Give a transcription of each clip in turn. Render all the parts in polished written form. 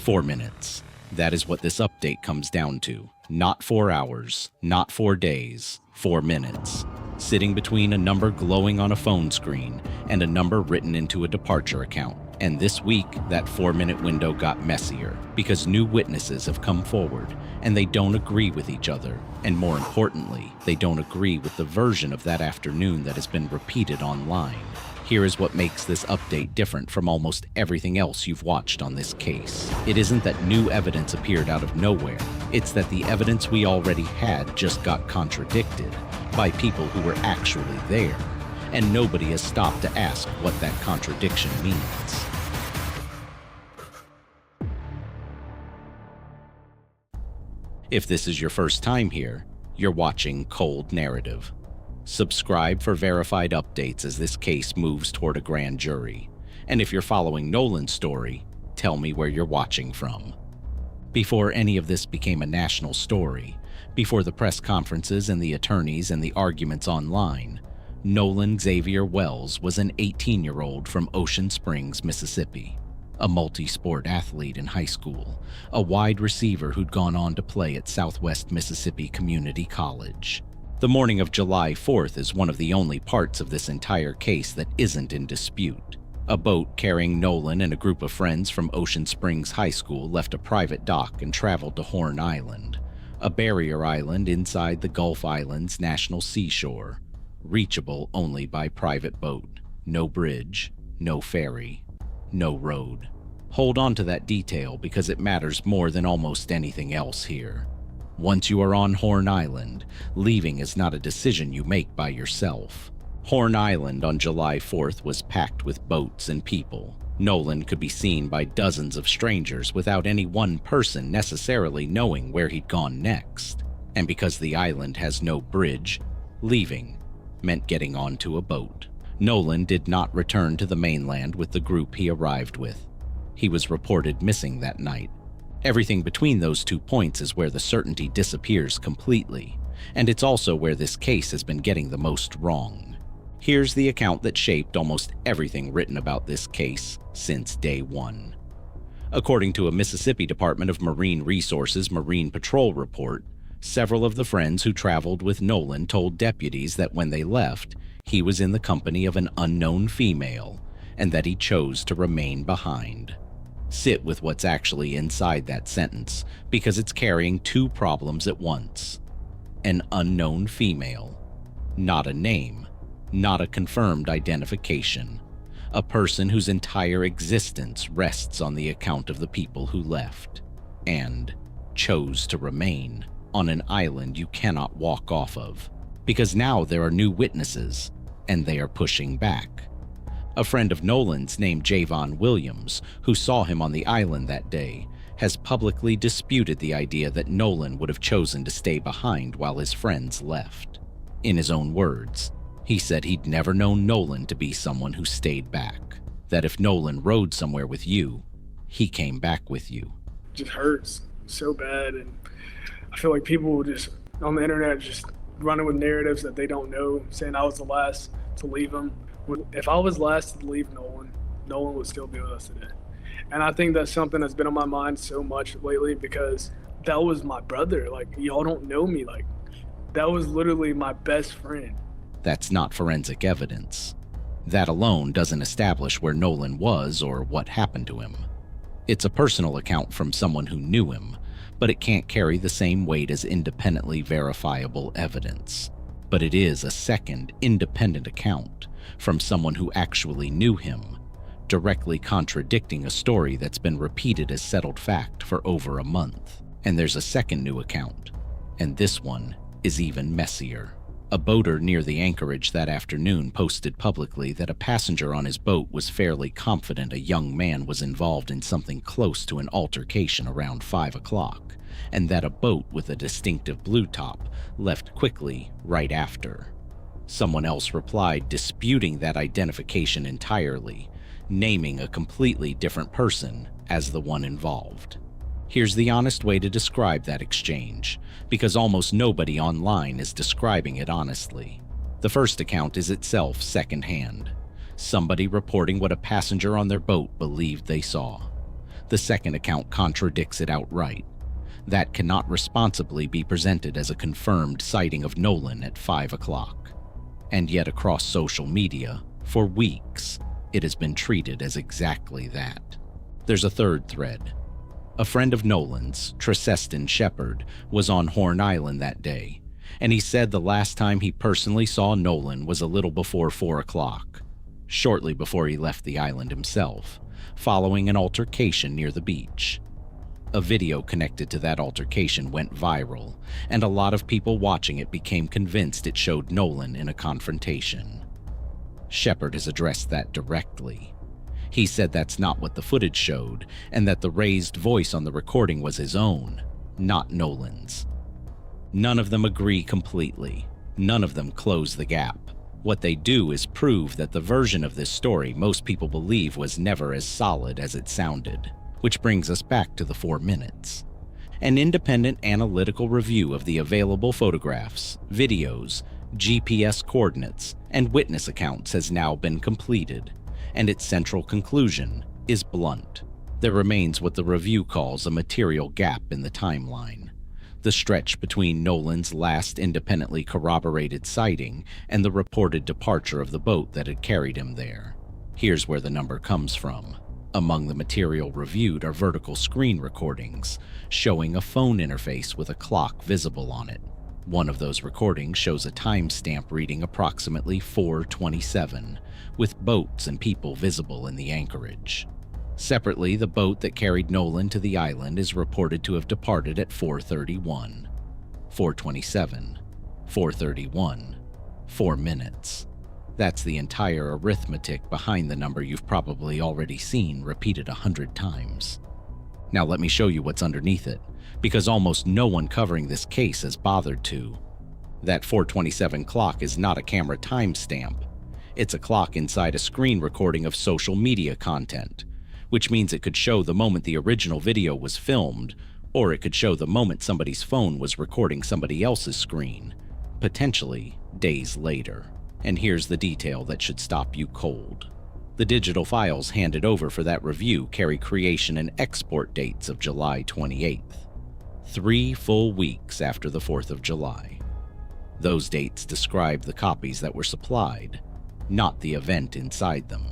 4 minutes. That is what this update comes down to. Not 4 hours, not 4 days, 4 minutes. Sitting between a number glowing on a phone screen and a number written into a departure account. And this week, that 4-minute window got messier because new witnesses have come forward and they don't agree with each other. And more importantly, they don't agree with the version of that afternoon that has been repeated online. Here is what makes this update different from almost everything else you've watched on this case. It isn't that new evidence appeared out of nowhere. It's that the evidence we already had just got contradicted by people who were actually there. And nobody has stopped to ask what that contradiction means. If this is your first time here, you're watching Cold Narrative. Subscribe for verified updates as this case moves toward a grand jury. And if you're following Nolan's story, tell me where you're watching from. Before any of this became a national story, before the press conferences and the attorneys and the arguments online, Nolan Xavier Wells was an 18-year-old from Ocean Springs, Mississippi. A multi-sport athlete in high school, a wide receiver who'd gone on to play at Southwest Mississippi Community College. The morning of July 4th is one of the only parts of this entire case that isn't in dispute. A boat carrying Nolan and a group of friends from Ocean Springs High School left a private dock and traveled to Horn Island, a barrier island inside the Gulf Islands National Seashore, reachable only by private boat. No bridge, no ferry, no road. Hold on to that detail because it matters more than almost anything else here. Once you are on Horn Island, leaving is not a decision you make by yourself. Horn Island on July 4th was packed with boats and people. Nolan could be seen by dozens of strangers without any one person necessarily knowing where he'd gone next. And because the island has no bridge, leaving meant getting onto a boat. Nolan did not return to the mainland with the group he arrived with. He was reported missing that night. Everything between those 2 points is where the certainty disappears completely, and it's also where this case has been getting the most wrong. Here's the account that shaped almost everything written about this case since day one. According to a Mississippi Department of Marine Resources Marine Patrol report, several of the friends who traveled with Nolan told deputies that when they left, he was in the company of an unknown female, and that he chose to remain behind. Sit with what's actually inside that sentence, because it's carrying 2 problems at once. An unknown female. Not a name. Not a confirmed identification. A person whose entire existence rests on the account of the people who left. And chose to remain on an island you cannot walk off of. Because now there are new witnesses, and they are pushing back. A friend of Nolan's named Javon Williams, who saw him on the island that day, has publicly disputed the idea that Nolan would have chosen to stay behind while his friends left. In his own words, he said he'd never known Nolan to be someone who stayed back. That if Nolan rode somewhere with you, he came back with you. It just hurts so bad, and I feel like people will just, on the internet, just running with narratives that they don't know, saying I was the last to leave him. If I was last to leave Nolan, Nolan would still be with us today. And I think that's something that's been on my mind so much lately because that was my brother. Like, y'all don't know me. Like, that was literally my best friend. That's not forensic evidence. That alone doesn't establish where Nolan was or what happened to him. It's a personal account from someone who knew him, but it can't carry the same weight as independently verifiable evidence. But it is a second, independent account from someone who actually knew him, directly contradicting a story that's been repeated as settled fact for over a month. And there's a second new account, and this one is even messier. A boater near the anchorage that afternoon posted publicly that a passenger on his boat was fairly confident a young man was involved in something close to an altercation around 5 o'clock, and that a boat with a distinctive blue top left quickly right after. Someone else replied disputing that identification entirely, naming a completely different person as the one involved. Here's the honest way to describe that exchange, because almost nobody online is describing it honestly. The first account is itself secondhand, somebody reporting what a passenger on their boat believed they saw. The second account contradicts it outright. That cannot responsibly be presented as a confirmed sighting of Nolan at 5 o'clock. And yet across social media, for weeks, it has been treated as exactly that. There's a third thread. A friend of Nolan's, Triseston Shepard, was on Horn Island that day, and he said the last time he personally saw Nolan was a little before 4 o'clock, shortly before he left the island himself, following an altercation near the beach. A video connected to that altercation went viral, and a lot of people watching it became convinced it showed Nolan in a confrontation. Shepard has addressed that directly. He said that's not what the footage showed, and that the raised voice on the recording was his own, not Nolan's. None of them agree completely. None of them close the gap. What they do is prove that the version of this story most people believe was never as solid as it sounded. Which brings us back to the 4 minutes. An independent analytical review of the available photographs, videos, GPS coordinates, and witness accounts has now been completed, and its central conclusion is blunt. There remains what the review calls a material gap in the timeline. The stretch between Nolan's last independently corroborated sighting and the reported departure of the boat that had carried him there. Here's where the number comes from. Among the material reviewed are vertical screen recordings, showing a phone interface with a clock visible on it. One of those recordings shows a timestamp reading approximately 4:27, with boats and people visible in the anchorage. Separately, the boat that carried Nolan to the island is reported to have departed at 4:31, 4:27, 4:31, 4 minutes. That's the entire arithmetic behind the number you've probably already seen repeated 100 times. Now let me show you what's underneath it, because almost no one covering this case has bothered to. That 4:27 clock is not a camera timestamp. It's a clock inside a screen recording of social media content, which means it could show the moment the original video was filmed, or it could show the moment somebody's phone was recording somebody else's screen, potentially days later. And here's the detail that should stop you cold. The digital files handed over for that review carry creation and export dates of July 28th, 3 full weeks after the 4th of July. Those dates describe the copies that were supplied, not the event inside them,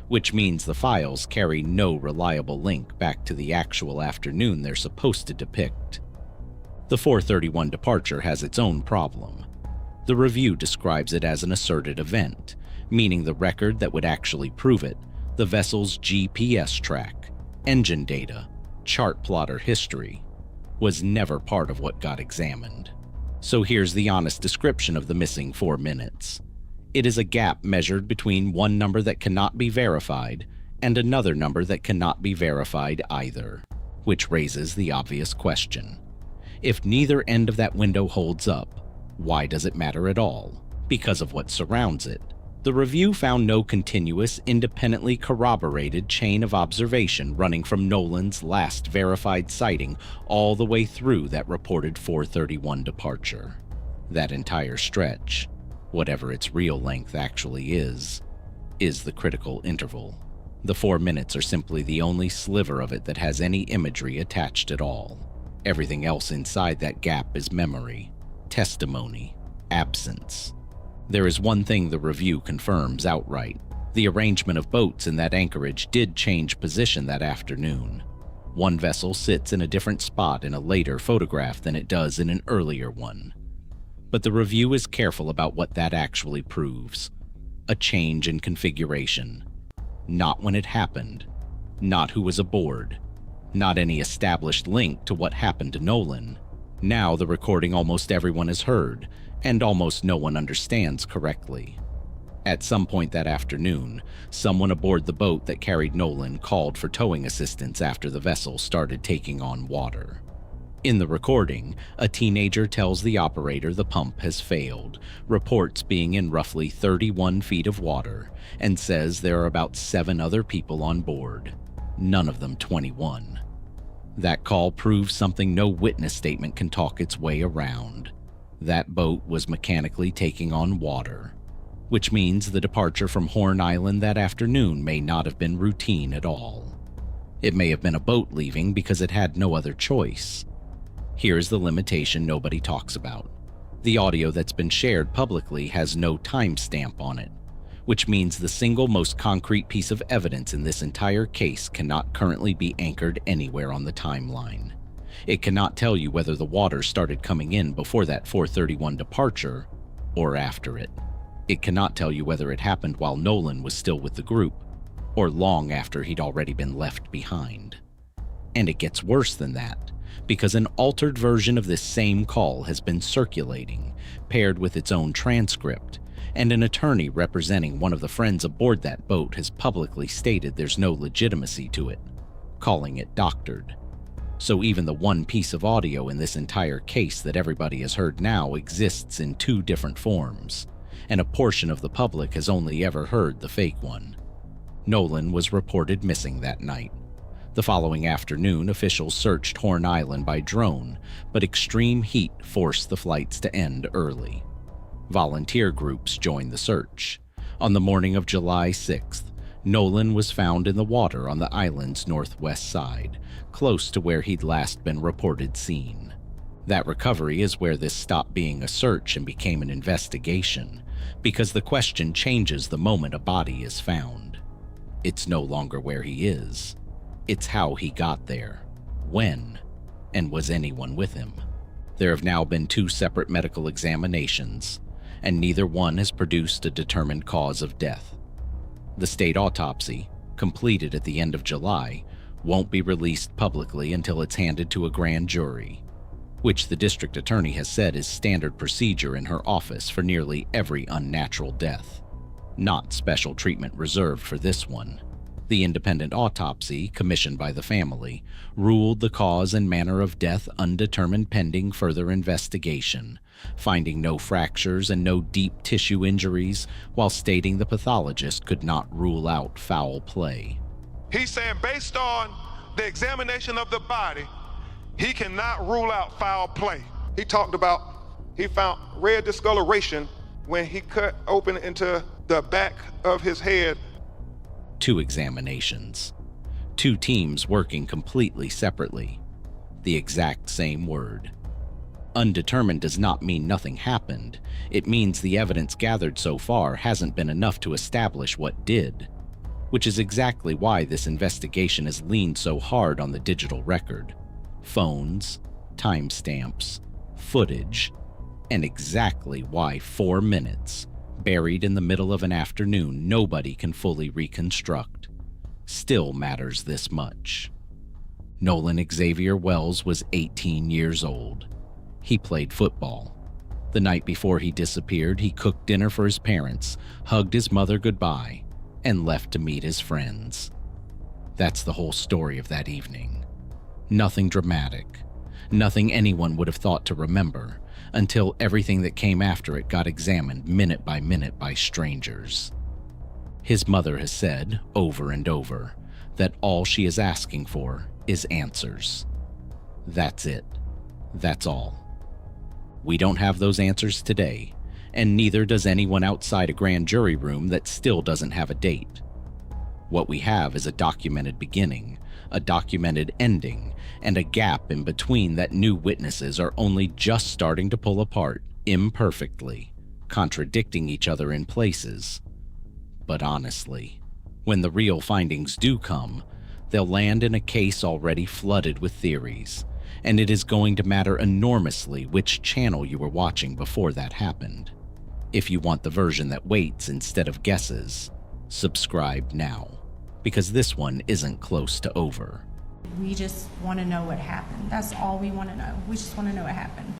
which means the files carry no reliable link back to the actual afternoon they're supposed to depict. The 4:31 departure has its own problem. The review describes it as an asserted event, meaning the record that would actually prove it, the vessel's GPS track, engine data, chart plotter history, was never part of what got examined. So here's the honest description of the missing 4 minutes. It is a gap measured between one number that cannot be verified and another number that cannot be verified either, which raises the obvious question. If neither end of that window holds up, why does it matter at all? Because of what surrounds it. The review found no continuous, independently corroborated chain of observation running from Nolan's last verified sighting all the way through that reported 4:31 departure. That entire stretch, whatever its real length actually is the critical interval. The 4 minutes are simply the only sliver of it that has any imagery attached at all. Everything else inside that gap is memory, testimony, absence. There is one thing the review confirms outright. The arrangement of boats in that anchorage did change position that afternoon. One vessel sits in a different spot in a later photograph than it does in an earlier one. But the review is careful about what that actually proves. A change in configuration. Not when it happened, not who was aboard, not any established link to what happened to Nolan. Now the recording almost everyone has heard, and almost no one understands correctly. At some point that afternoon, someone aboard the boat that carried Nolan called for towing assistance after the vessel started taking on water. In the recording, a teenager tells the operator the pump has failed, reports being in roughly 31 feet of water, and says there are about 7 other people on board, none of them 21. That call proves something no witness statement can talk its way around. That boat was mechanically taking on water, which means the departure from Horn Island that afternoon may not have been routine at all. It may have been a boat leaving because it had no other choice. Here's the limitation nobody talks about. The audio that's been shared publicly has no timestamp on it, which means the single most concrete piece of evidence in this entire case cannot currently be anchored anywhere on the timeline. It cannot tell you whether the water started coming in before that 4:31 departure or after it. It cannot tell you whether it happened while Nolan was still with the group or long after he'd already been left behind. And it gets worse than that, because an altered version of this same call has been circulating, paired with its own transcript, and an attorney representing one of the friends aboard that boat has publicly stated there's no legitimacy to it, calling it doctored. So even the one piece of audio in this entire case that everybody has heard now exists in two different forms, and a portion of the public has only ever heard the fake one. Nolan was reported missing that night. The following afternoon, officials searched Horn Island by drone, but extreme heat forced the flights to end early. Volunteer groups joined the search. On the morning of July 6th, Nolan was found in the water on the island's northwest side, close to where he'd last been reported seen. That recovery is where this stopped being a search and became an investigation, because the question changes the moment a body is found. It's no longer where he is. It's how he got there, when, and was anyone with him. There have now been two separate medical examinations, and neither one has produced a determined cause of death. The state autopsy, completed at the end of July, won't be released publicly until it's handed to a grand jury, which the district attorney has said is standard procedure in her office for nearly every unnatural death. Not special treatment reserved for this one. The independent autopsy, commissioned by the family, ruled the cause and manner of death undetermined pending further investigation, finding no fractures and no deep tissue injuries, while stating the pathologist could not rule out foul play. He's saying based on the examination of the body, he cannot rule out foul play. He talked about he found red discoloration when he cut open into the back of his head. Two examinations. Two teams working completely separately. The exact same word. Undetermined does not mean nothing happened. It means the evidence gathered so far hasn't been enough to establish what did, which is exactly why this investigation has leaned so hard on the digital record. Phones, timestamps, footage, and exactly why 4 minutes, buried in the middle of an afternoon nobody can fully reconstruct, still matters this much. Nolan Xavier Wells was 18 years old. He played football. The night before he disappeared, he cooked dinner for his parents, hugged his mother goodbye, and left to meet his friends. That's the whole story of that evening. Nothing dramatic, nothing anyone would have thought to remember, until everything that came after it got examined minute by strangers. His mother has said, over and over, that all she is asking for is answers. That's it. That's all. We don't have those answers today, and neither does anyone outside a grand jury room that still doesn't have a date. What we have is a documented beginning, a documented ending, and a gap in between that new witnesses are only just starting to pull apart, imperfectly, contradicting each other in places. But honestly, when the real findings do come, they'll land in a case already flooded with theories, and it is going to matter enormously which channel you were watching before that happened. If you want the version that waits instead of guesses, subscribe now, because this one isn't close to over. We just want to know what happened. That's all we want to know. We just want to know what happened.